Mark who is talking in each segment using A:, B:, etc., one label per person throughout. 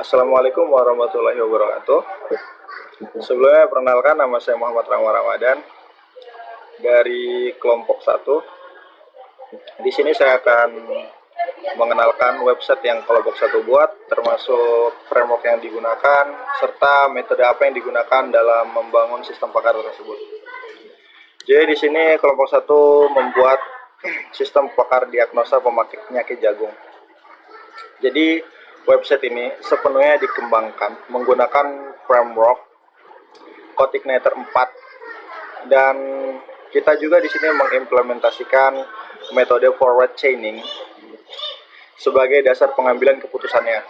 A: Assalamualaikum warahmatullahi wabarakatuh. Sebelumnya perkenalkan, nama saya Muhammad Rahma Ramadan dari kelompok 1. Di sini saya akan mengenalkan website yang kelompok 1 buat, termasuk framework yang digunakan serta metode apa yang digunakan dalam membangun sistem pakar tersebut. Jadi di sini kelompok 1 membuat sistem pakar diagnosa penyakit jagung. Jadi website ini sepenuhnya dikembangkan menggunakan framework CodeIgniter 4, dan kita juga di sini mengimplementasikan metode forward chaining sebagai dasar pengambilan keputusannya.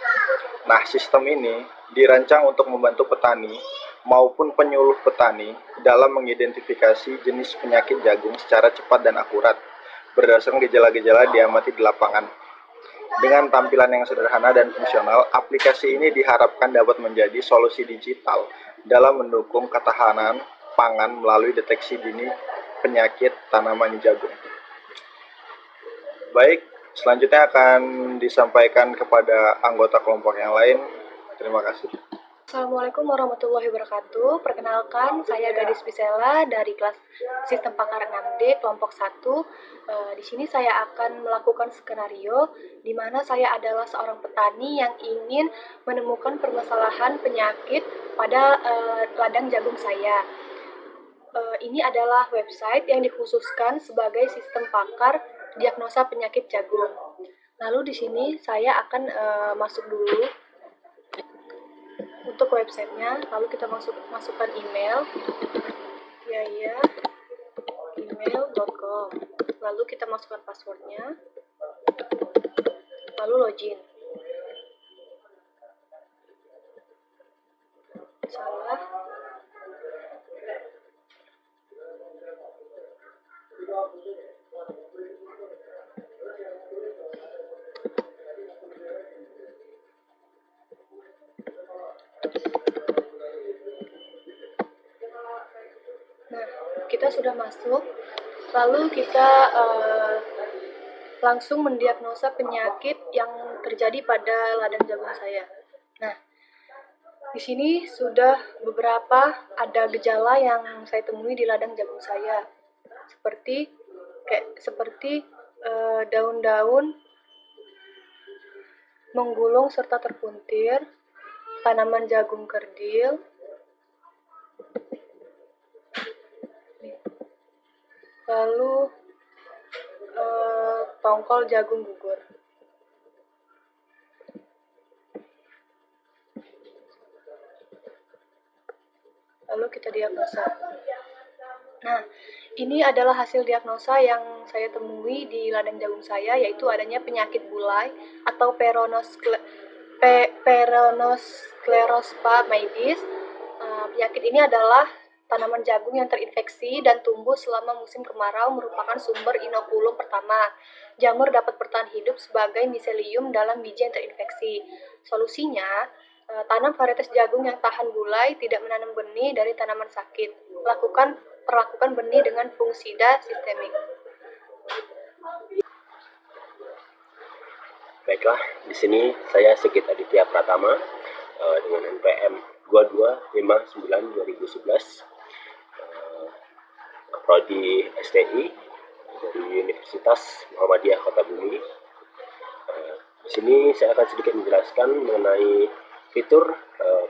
A: Nah, sistem ini dirancang untuk membantu petani maupun penyuluh petani dalam mengidentifikasi jenis penyakit jagung secara cepat dan akurat berdasarkan gejala-gejala diamati di lapangan. Dengan tampilan yang sederhana dan fungsional, aplikasi ini diharapkan dapat menjadi solusi digital dalam mendukung ketahanan pangan melalui deteksi dini penyakit tanaman jagung. Baik, selanjutnya akan disampaikan kepada anggota kelompok yang lain. Terima kasih.
B: Assalamualaikum warahmatullahi wabarakatuh. Perkenalkan, saya Gadis Bisela dari kelas Sistem Pakar 6D kelompok 1. Di sini saya akan melakukan skenario di mana saya adalah seorang petani yang ingin menemukan permasalahan penyakit pada ladang jagung saya. Ini adalah website yang dikhususkan sebagai sistem pakar diagnosa penyakit jagung. Lalu di sini saya akan masuk dulu untuk websitenya, lalu kita masukkan email email.com, lalu kita masukkan passwordnya, lalu login. Salah. Nah, kita sudah masuk, lalu kita langsung mendiagnosa penyakit yang terjadi pada ladang jagung saya. Nah, di sini sudah beberapa ada gejala yang saya temui di ladang jagung saya, seperti daun-daun menggulung serta terpuntir, tanaman jagung kerdil, lalu tongkol jagung gugur. Lalu kita diagnosa. Nah, ini adalah hasil diagnosa yang saya temui di ladang jagung saya, yaitu adanya penyakit bulai atau Peronosklerospha maydis. Penyakit ini adalah tanaman jagung yang terinfeksi dan tumbuh selama musim kemarau merupakan sumber inokulum pertama. Jamur dapat bertahan hidup sebagai miselium dalam biji yang terinfeksi. Solusinya, tanam varietas jagung yang tahan bulai, tidak menanam benih dari tanaman sakit. Perlakukan benih dengan fungisida sistemik.
C: Baiklah, di sini saya Sigit Aditya Pratama dengan NPM 2259/2011, prodi STI dari Universitas Muhammadiyah Kota Bumi. Di sini saya akan sedikit menjelaskan mengenai fitur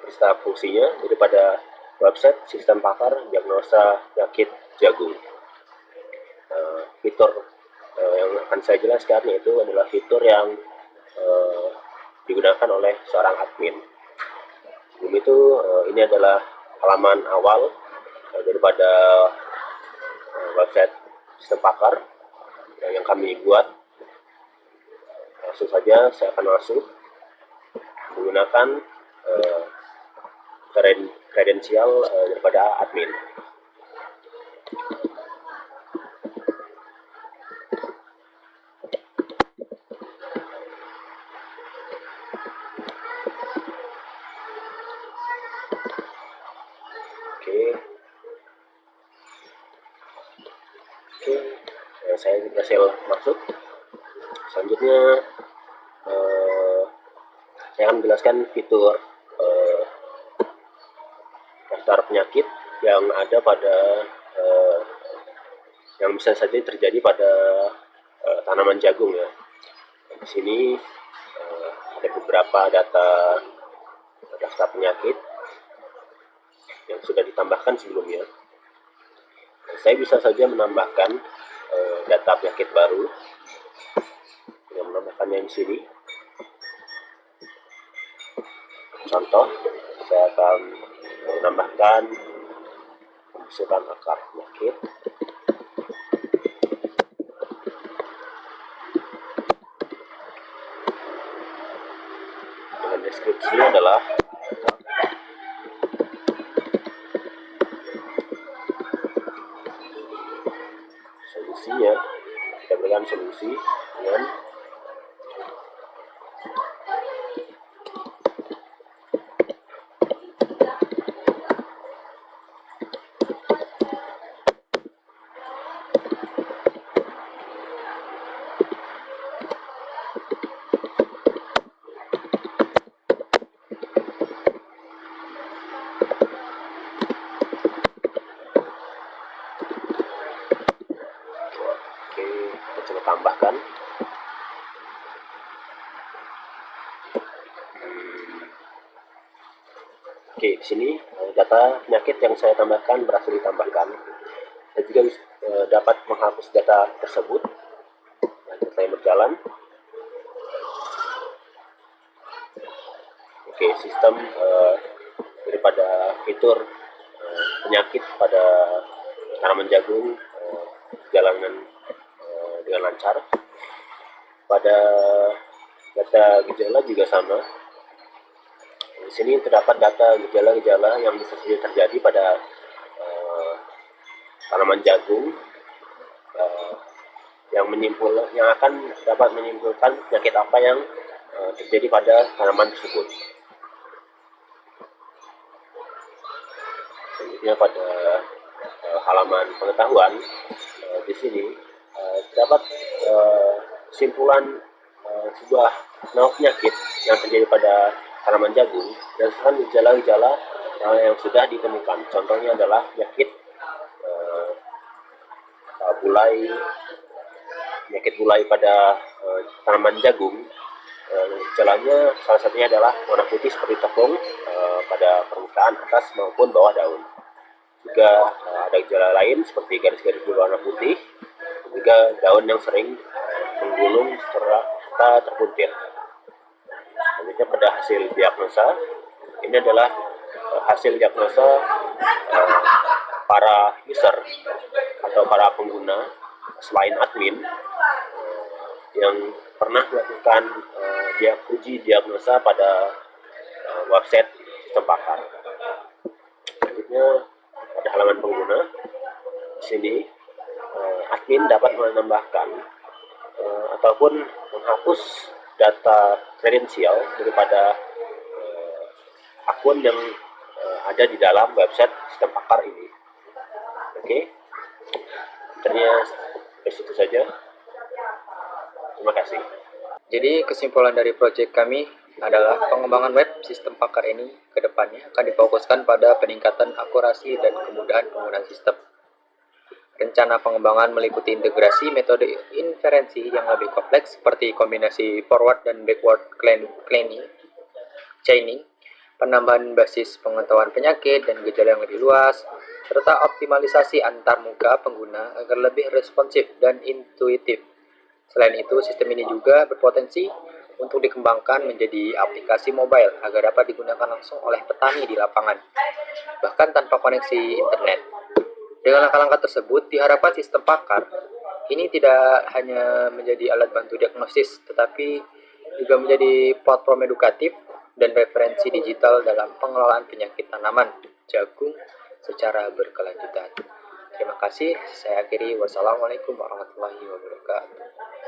C: beserta fungsinya daripada website sistem pakar diagnosa penyakit jagung. Fitur yang akan saya jelaskan yaitu adalah fitur yang digunakan oleh seorang admin. Sebelum itu, ini adalah halaman awal daripada website sistem pakar yang kami buat. Langsung saja saya akan masuk menggunakan kredensial daripada admin. Saya berhasil masuk. Selanjutnya saya akan menjelaskan fitur daftar penyakit yang ada pada yang bisa saja terjadi pada tanaman jagung ya. Di sini ada beberapa data daftar penyakit yang sudah ditambahkan sebelumnya. Saya bisa saja menambahkan data penyakit baru dengan menambahkannya di sini. Contoh, saya akan menambahkan pembusukan akar penyakit. Dengan deskripsinya adalah solusinya, kita berikan solusi dengan kita coba tambahkan. Oke, di sini data penyakit yang saya tambahkan berhasil ditambahkan. Saya juga dapat menghapus data tersebut. Data yang berjalan. Oke, sistem daripada fitur penyakit pada tanaman jagung jalanan dengan lancar. Pada data gejala juga sama. Di sini terdapat data gejala-gejala yang bisa saja terjadi pada tanaman jagung yang akan dapat menyimpulkan penyakit apa yang terjadi pada tanaman tersebut. Selanjutnya pada halaman pengetahuan di sini terdapat kesimpulan sebuah nama penyakit yang terjadi pada tanaman jagung berdasarkan gejala-gejala yang sudah ditemukan. Contohnya adalah penyakit penyakit bulai pada tanaman jagung. Gejalanya salah satunya adalah warna putih seperti tepung pada permukaan atas maupun bawah daun. Juga ada gejala lain seperti garis-garis berwarna putih, juga daun yang sering menggulung serta terpuntir. Selanjutnya pada hasil diagnosa, ini adalah hasil diagnosa para user atau para pengguna selain admin yang pernah melakukan uji diagnosa pada website sistem pakar. Selanjutnya pada halaman pengguna, di sini admin dapat menambahkan ataupun menghapus data kredensial daripada akun yang ada di dalam website sistem pakar ini. Oke, ternyata dari situ saja. Terima kasih.
D: Jadi kesimpulan dari proyek kami adalah pengembangan web sistem pakar ini ke depannya akan difokuskan pada peningkatan akurasi dan kemudahan penggunaan sistem. Rencana pengembangan meliputi integrasi metode inferensi yang lebih kompleks seperti kombinasi forward dan backward chaining, penambahan basis pengetahuan penyakit dan gejala yang lebih luas, serta optimalisasi antar muka pengguna agar lebih responsif dan intuitif. Selain itu, sistem ini juga berpotensi untuk dikembangkan menjadi aplikasi mobile agar dapat digunakan langsung oleh petani di lapangan, bahkan tanpa koneksi internet. Dengan langkah-langkah tersebut, diharapkan sistem pakar ini tidak hanya menjadi alat bantu diagnosis, tetapi juga menjadi platform edukatif dan referensi digital dalam pengelolaan penyakit tanaman jagung secara berkelanjutan. Terima kasih, saya akhiri. Wassalamualaikum warahmatullahi wabarakatuh.